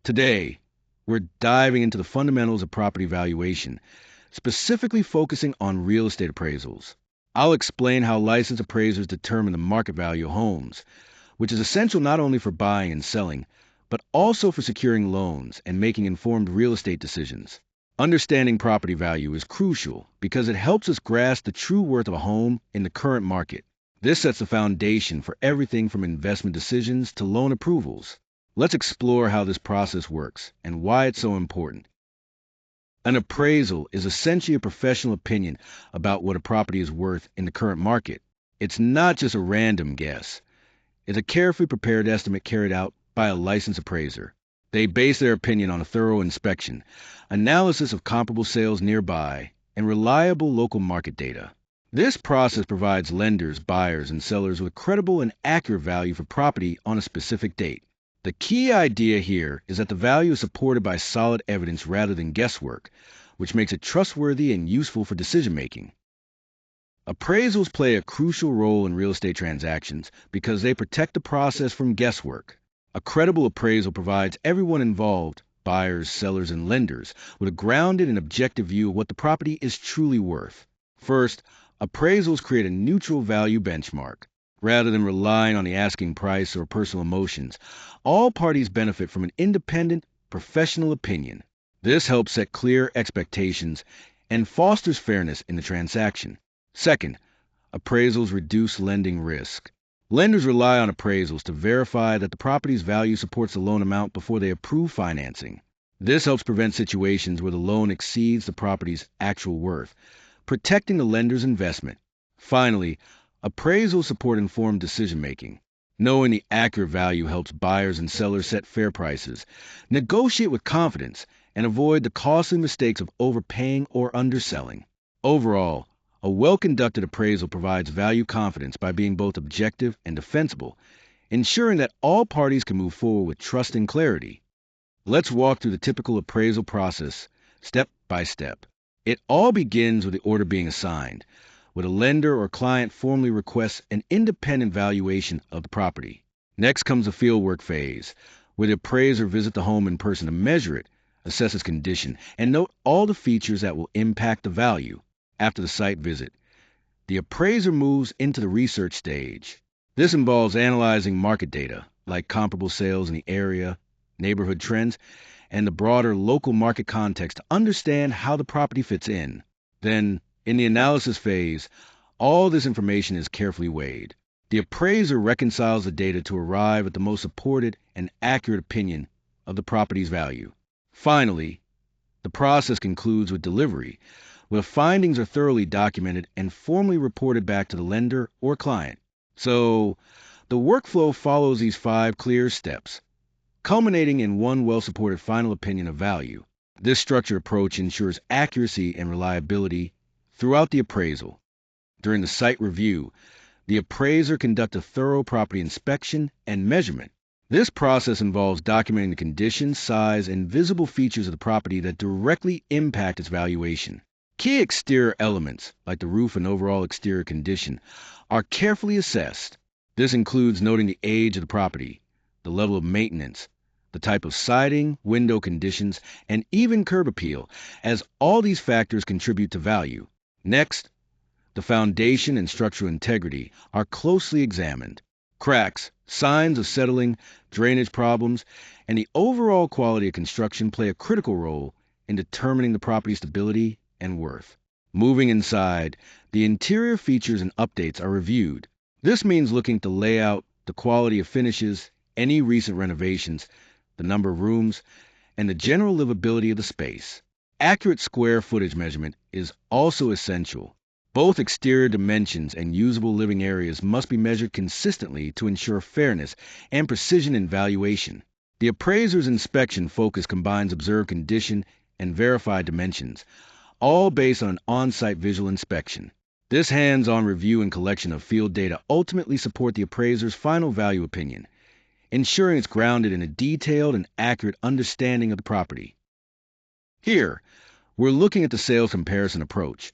Today, we're diving into the fundamentals of property valuation, specifically focusing on real estate appraisals. I'll explain how licensed appraisers determine the market value of homes, which is essential not only for buying and selling, but also for securing loans and making informed real estate decisions. Understanding property value is crucial because it helps us grasp the true worth of a home in the current market. This sets the foundation for everything from investment decisions to loan approvals. Let's explore how this process works and why it's so important. An appraisal is essentially a professional opinion about what a property is worth in the current market. It's not just a random guess. It's a carefully prepared estimate carried out by a licensed appraiser. They base their opinion on a thorough inspection, analysis of comparable sales nearby, and reliable local market data. This process provides lenders, buyers, and sellers with credible and accurate value for property on a specific date. The key idea here is that the value is supported by solid evidence rather than guesswork, which makes it trustworthy and useful for decision making. Appraisals play a crucial role in real estate transactions because they protect the process from guesswork. A credible appraisal provides everyone involved, buyers, sellers, and lenders, with a grounded and objective view of what the property is truly worth. First, appraisals create a neutral value benchmark. Rather than relying on the asking price or personal emotions, all parties benefit from an independent, professional opinion. This helps set clear expectations and fosters fairness in the transaction. Second, appraisals reduce lending risk. Lenders rely on appraisals to verify that the property's value supports the loan amount before they approve financing. This helps prevent situations where the loan exceeds the property's actual worth, protecting the lender's investment. Finally, appraisals support informed decision-making. Knowing the accurate value helps buyers and sellers set fair prices, negotiate with confidence, and avoid the costly mistakes of overpaying or underselling. Overall, a well-conducted appraisal provides value confidence by being both objective and defensible, ensuring that all parties can move forward with trust and clarity. Let's walk through the typical appraisal process, step by step. It all begins with the order being assigned, when a lender or client formally requests an independent valuation of the property. Next comes the fieldwork phase, where the appraiser visits the home in person to measure it, assess its condition, and note all the features that will impact the value. After the site visit, the appraiser moves into the research stage. This involves analyzing market data, like comparable sales in the area, neighborhood trends, and the broader local market context to understand how the property fits in. Then, in the analysis phase, all this information is carefully weighed. The appraiser reconciles the data to arrive at the most supported and accurate opinion of the property's value. Finally, the process concludes with delivery, where findings are thoroughly documented and formally reported back to the lender or client. So, the workflow follows these 5 clear steps, culminating in one well-supported final opinion of value. This structured approach ensures accuracy and reliability throughout the appraisal. During the site review, the appraiser conducts a thorough property inspection and measurement. This process involves documenting the condition, size, and visible features of the property that directly impact its valuation. Key exterior elements, like the roof and overall exterior condition, are carefully assessed. This includes noting the age of the property, the level of maintenance, the type of siding, window conditions, and even curb appeal, as all these factors contribute to value. Next, the foundation and structural integrity are closely examined. Cracks, signs of settling, drainage problems, and the overall quality of construction play a critical role in determining the property's stability and worth. Moving inside, the interior features and updates are reviewed. This means looking at the layout, the quality of finishes, any recent renovations, the number of rooms, and the general livability of the space. Accurate square footage measurement is also essential. Both exterior dimensions and usable living areas must be measured consistently to ensure fairness and precision in valuation. The appraiser's inspection focus combines observed condition and verified dimensions, all based on an on-site visual inspection. This hands-on review and collection of field data ultimately support the appraiser's final value opinion, ensuring it's grounded in a detailed and accurate understanding of the property. Here, we're looking at the sales comparison approach,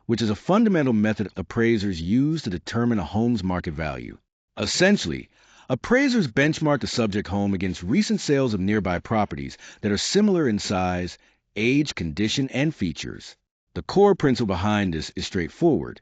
which is a fundamental method appraisers use to determine a home's market value. Essentially, Appraisers benchmark the subject home against recent sales of nearby properties that are similar in size, age, condition, and features. The core principle behind this is straightforward.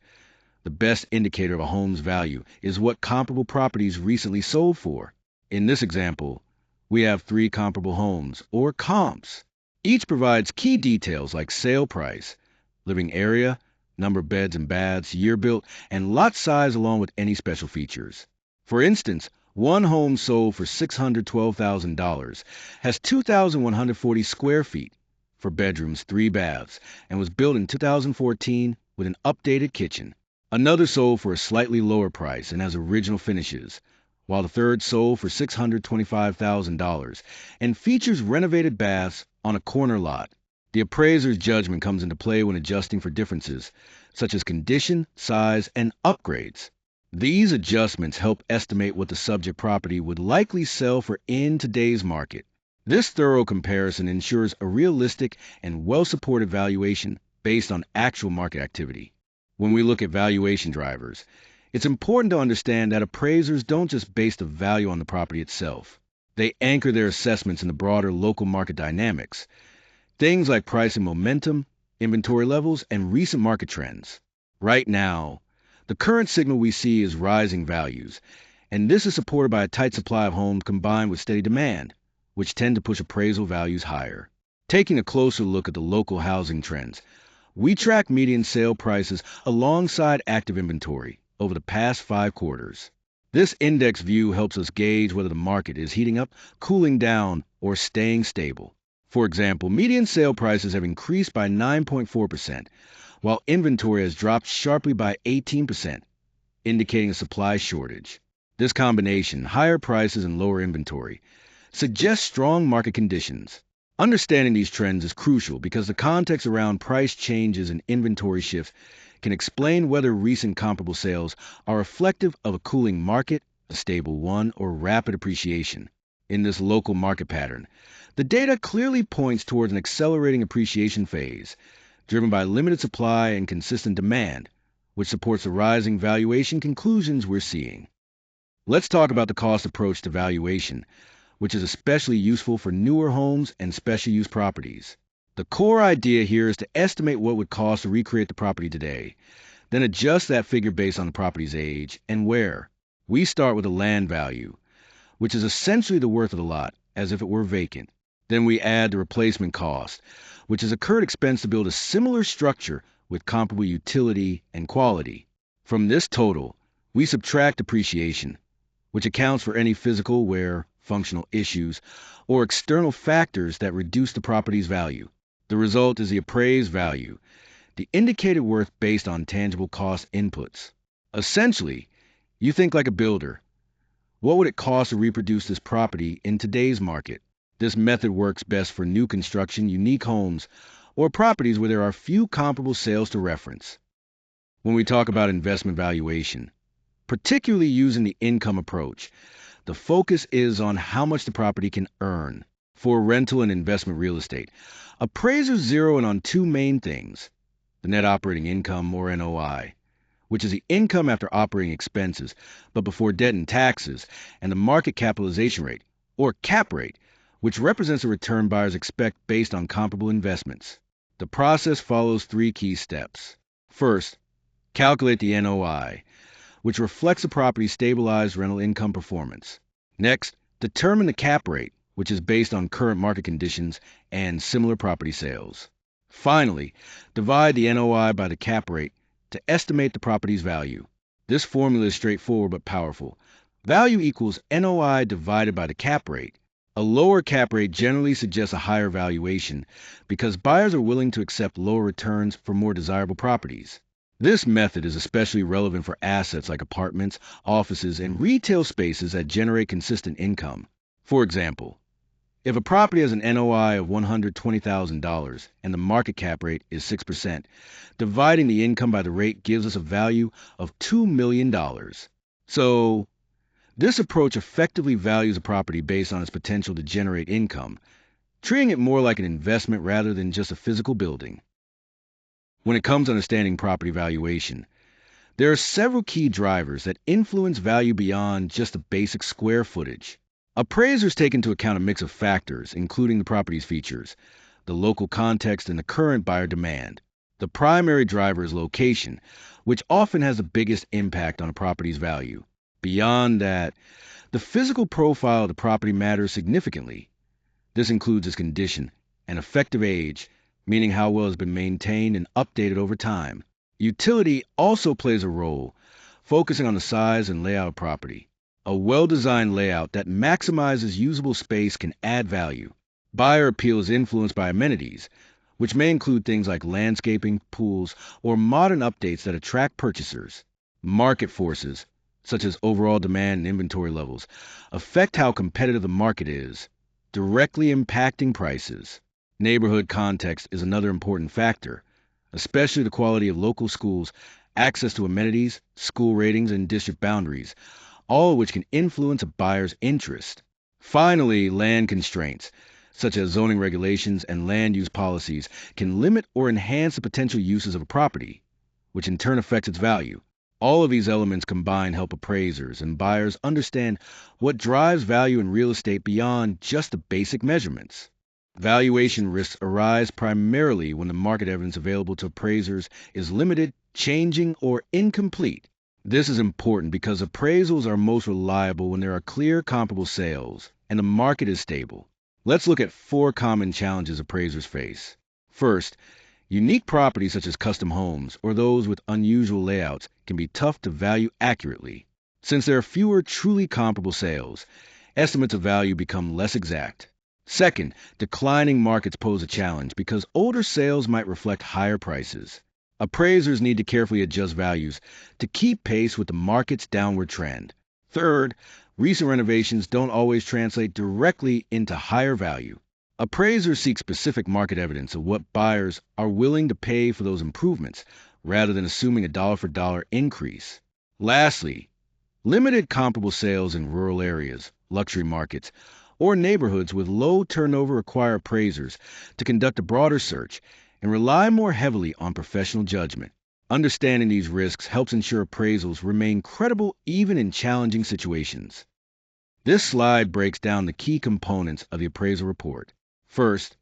The best indicator of a home's value is what comparable properties recently sold for. In this example, we have three comparable homes, or comps. Each provides key details like sale price, living area, number of beds and baths, year built, and lot size along with any special features. For instance, one home sold for $612,000 has 2,140 square feet, for bedrooms, 3 baths, and was built in 2014 with an updated kitchen. Another sold for a slightly lower price and has original finishes, while the third sold for $625,000 and features renovated baths on a corner lot. The appraiser's judgment comes into play when adjusting for differences, such as condition, size, and upgrades. These adjustments help estimate what the subject property would likely sell for in today's market. This thorough comparison ensures a realistic and well-supported valuation based on actual market activity. When we look at valuation drivers, it's important to understand that appraisers don't just base the value on the property itself. They anchor their assessments in the broader local market dynamics, things like pricing momentum, inventory levels, and recent market trends. Right now, the current signal we see is rising values, and this is supported by a tight supply of homes combined with steady demand, which tend to push appraisal values higher. Taking a closer look at the local housing trends, we track median sale prices alongside active inventory over the past 5 quarters. This index view helps us gauge whether the market is heating up, cooling down, or staying stable. For example, median sale prices have increased by 9.4%, while inventory has dropped sharply by 18%, indicating a supply shortage. This combination, higher prices and lower inventory, suggests strong market conditions. Understanding these trends is crucial because the context around price changes and inventory shifts can explain whether recent comparable sales are reflective of a cooling market, a stable one, or rapid appreciation. In this local market pattern, the data clearly points towards an accelerating appreciation phase, driven by limited supply and consistent demand, which supports the rising valuation conclusions we're seeing. Let's talk about the cost approach to valuation, which is especially useful for newer homes and special use properties. The core idea here is to estimate what would cost to recreate the property today, then adjust that figure based on the property's age and where. We start with the land value, which is essentially the worth of the lot, as if it were vacant. Then we add the replacement cost, which is a current expense to build a similar structure with comparable utility and quality. From this total, we subtract depreciation, which accounts for any physical wear, functional issues, or external factors that reduce the property's value. The result is the appraised value, the indicated worth based on tangible cost inputs. Essentially, you think like a builder. What would it cost to reproduce this property in today's market? This method works best for new construction, unique homes, or properties where there are few comparable sales to reference. When we talk about investment valuation, particularly using the income approach, the focus is on how much the property can earn. For rental and investment real estate, appraisers zero in on two main things: the net operating income, or NOI, which is the income after operating expenses, but before debt and taxes, and the market capitalization rate, or cap rate, which represents a return buyers expect based on comparable investments. The process follows 3 key steps. First, calculate the NOI, which reflects a property's stabilized rental income performance. Next, determine the cap rate, which is based on current market conditions and similar property sales. Finally, divide the NOI by the cap rate to estimate the property's value. This formula is straightforward but powerful. Value equals NOI divided by the cap rate. A lower cap rate generally suggests a higher valuation because buyers are willing to accept lower returns for more desirable properties. This method is especially relevant for assets like apartments, offices, and retail spaces that generate consistent income. For example, if a property has an NOI of $120,000 and the market cap rate is 6%, dividing the income by the rate gives us a value of $2 million. So, this approach effectively values a property based on its potential to generate income, treating it more like an investment rather than just a physical building. When it comes to understanding property valuation, There are several key drivers that influence value beyond just the basic square footage. Appraisers take into account a mix of factors, including the property's features, the local context, and the current buyer demand. The primary driver is location, which often has the biggest impact on a property's value. Beyond that, the physical profile of the property matters significantly. This includes its condition and effective age, meaning how well it has been maintained and updated over time. Utility also plays a role, focusing on the size and layout of property. A well-designed layout that maximizes usable space can add value. Buyer appeal is influenced by amenities, which may include things like landscaping, pools, or modern updates that attract purchasers. Market forces, such as overall demand and inventory levels, affect how competitive the market is, directly impacting prices. Neighborhood context is another important factor, especially the quality of local schools, access to amenities, school ratings, and district boundaries, all of which can influence a buyer's interest. Finally, land constraints, such as zoning regulations and land use policies, can limit or enhance the potential uses of a property, which in turn affects its value. All of these elements combined help appraisers and buyers understand what drives value in real estate beyond just the basic measurements. Valuation risks arise primarily when the market evidence available to appraisers is limited, changing, or incomplete. This is important because appraisals are most reliable when there are clear comparable sales and the market is stable. Let's look at 4 common challenges appraisers face. First, unique properties such as custom homes or those with unusual layouts can be tough to value accurately. Since there are fewer truly comparable sales, estimates of value become less exact. Second, declining markets pose a challenge because older sales might reflect higher prices. Appraisers need to carefully adjust values to keep pace with the market's downward trend. Third, recent renovations don't always translate directly into higher value. Appraisers seek specific market evidence of what buyers are willing to pay for those improvements, rather than assuming a dollar-for-dollar increase. Lastly, limited comparable sales in rural areas, luxury markets, or neighborhoods with low turnover require appraisers to conduct a broader search and rely more heavily on professional judgment. Understanding these risks helps ensure appraisals remain credible even in challenging situations. This slide breaks down the key components of the appraisal report. First,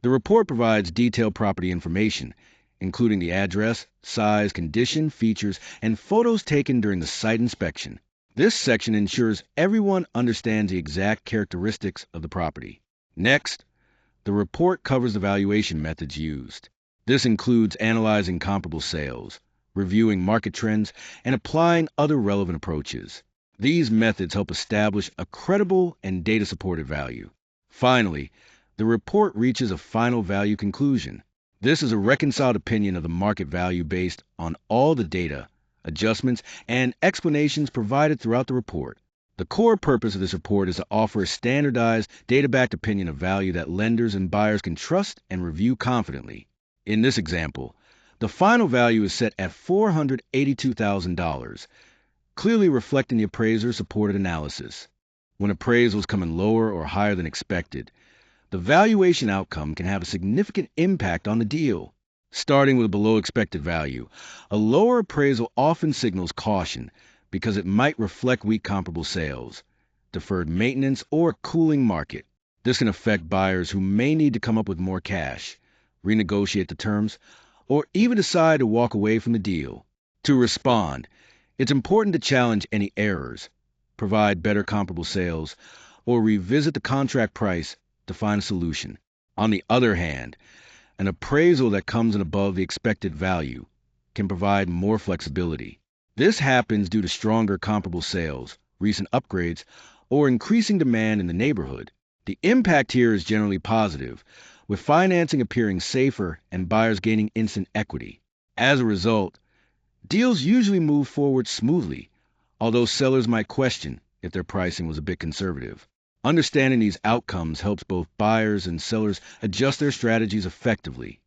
the report provides detailed property information, including the address, size, condition, features, and photos taken during the site inspection. This section ensures everyone understands the exact characteristics of the property. Next, the report covers the valuation methods used. This includes analyzing comparable sales, reviewing market trends, and applying other relevant approaches. These methods help establish a credible and data-supported value. Finally, the report reaches a final value conclusion. This is a reconciled opinion of the market value based on all the data, adjustments, and explanations provided throughout the report. The core purpose of this report is to offer a standardized, data-backed opinion of value that lenders and buyers can trust and review confidently. In this example, the final value is set at $482,000, clearly reflecting the appraiser's supported analysis. When appraisals come in lower or higher than expected, the valuation outcome can have a significant impact on the deal. Starting with a below expected value, a lower appraisal often signals caution because it might reflect weak comparable sales, deferred maintenance, or a cooling market. This can affect buyers who may need to come up with more cash, renegotiate the terms, or even decide to walk away from the deal. To respond, it's important to challenge any errors, provide better comparable sales, or revisit the contract price to find a solution. On the other hand, an appraisal that comes in above the expected value can provide more flexibility. This happens due to stronger comparable sales, recent upgrades, or increasing demand in the neighborhood. The impact here is generally positive, with financing appearing safer and buyers gaining instant equity. As a result, deals usually move forward smoothly, although sellers might question if their pricing was a bit conservative. Understanding these outcomes helps both buyers and sellers adjust their strategies effectively.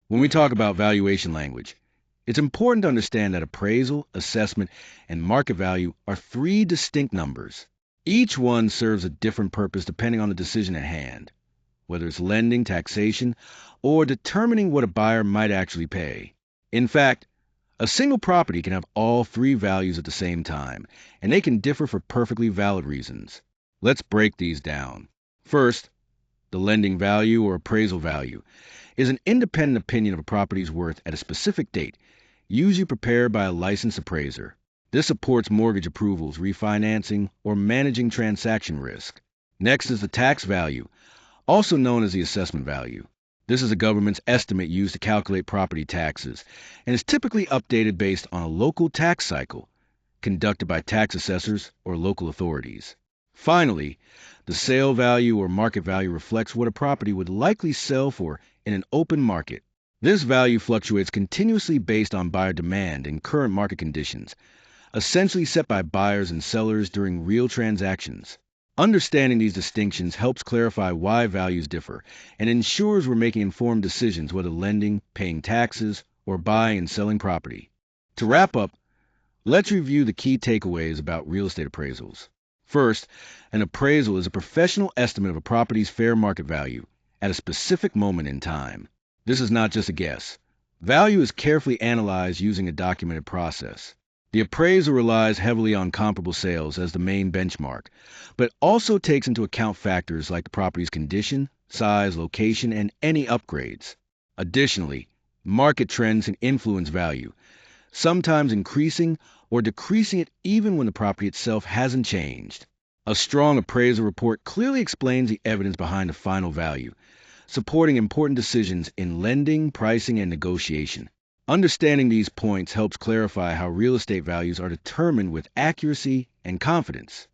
When we talk about valuation language, it's important to understand that appraisal, assessment, and market value are 3 distinct numbers. Each one serves a different purpose depending on the decision at hand, whether it's lending, taxation, or determining what a buyer might actually pay. In fact, A single property can have all three values at the same time, and they can differ for perfectly valid reasons. Let's break these down. First, the lending value or appraisal value is an independent opinion of a property's worth at a specific date, usually prepared by a licensed appraiser. This supports mortgage approvals, refinancing, or managing transaction risk. Next is the tax value, also known as the assessment value. This is the government's estimate used to calculate property taxes and is typically updated based on a local tax cycle conducted by tax assessors or local authorities. Finally, the sale value or market value reflects what a property would likely sell for in an open market. This value fluctuates continuously based on buyer demand and current market conditions, essentially set by buyers and sellers during real transactions. Understanding these distinctions helps clarify why values differ and ensures we're making informed decisions whether lending, paying taxes, or buying and selling property. To wrap up, let's review the key takeaways about real estate appraisals. First, an appraisal is a professional estimate of a property's fair market value at a specific moment in time. This is not just a guess. Value is carefully analyzed using a documented process. The appraisal relies heavily on comparable sales as the main benchmark, but also takes into account factors like the property's condition, size, location, and any upgrades. Additionally, market trends can influence value, sometimes increasing or decreasing it even when the property itself hasn't changed. A strong appraisal report clearly explains the evidence behind the final value, supporting important decisions in lending, pricing, and negotiation. Understanding these points helps clarify how real estate values are determined with accuracy and confidence.